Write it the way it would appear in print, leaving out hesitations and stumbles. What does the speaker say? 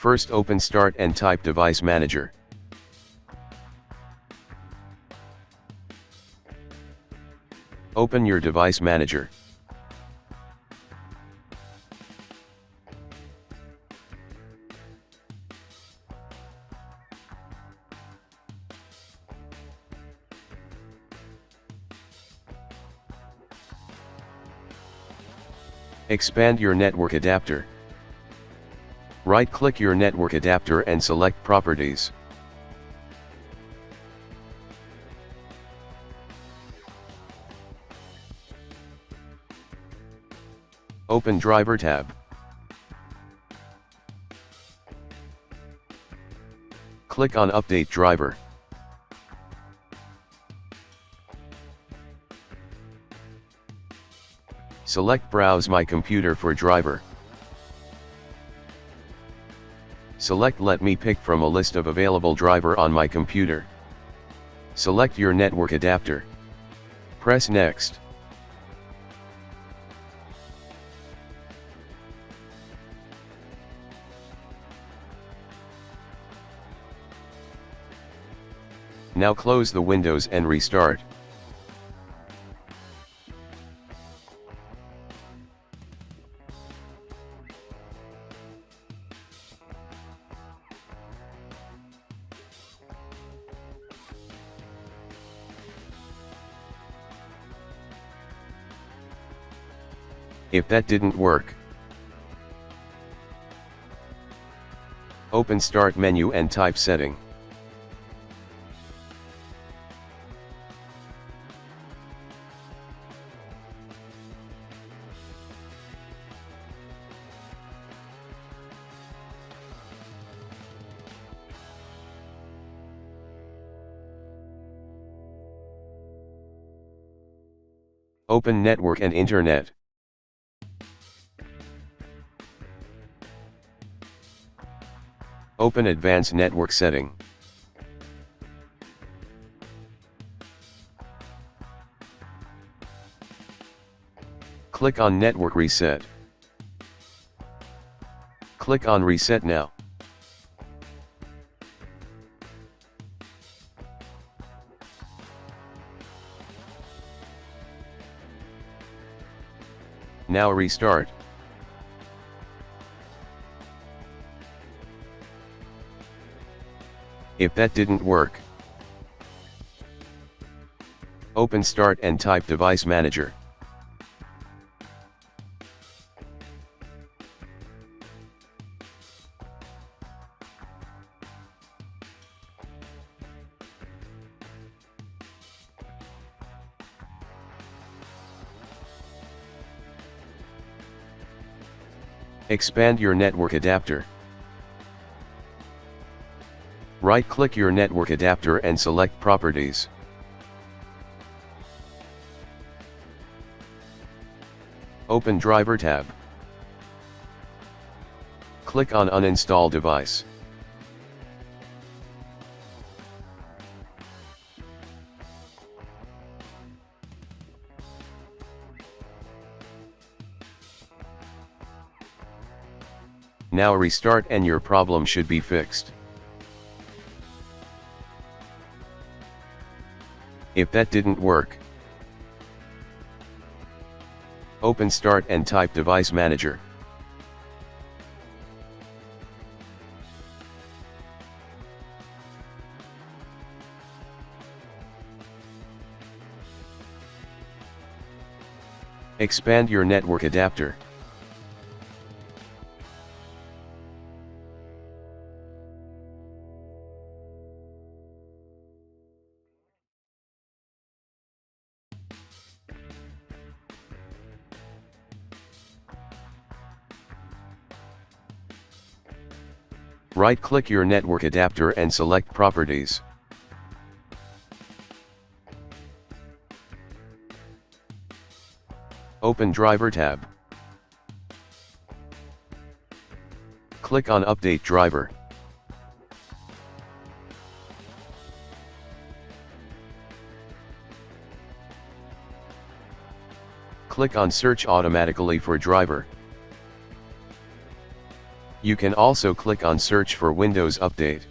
First open Start and type Device Manager. Open your Device Manager. Expand your network adapter. Right-click your network adapter and select Properties. Open Driver tab. Click on Update Driver. Select Browse My Computer for driver. Select Let me pick from a list of available driver on my computer. Select your network adapter. Press Next. Now close the windows and restart. If that didn't work, open Start menu and type Setting. Open Network and Internet. Open Advanced Network Setting. Click on Network Reset. Click on Reset Now. Now restart. If that didn't work, open Start and type Device Manager. Expand your network adapter. Right-click your network adapter and select Properties. Open Driver tab. Click on Uninstall Device. Now restart and your problem should be fixed. If that didn't work, open Start and type Device Manager. Expand your network adapter. Right-click your network adapter and select Properties. Open Driver tab. Click on Update Driver. Click on Search automatically for driver. You can also click on Search for Windows Update.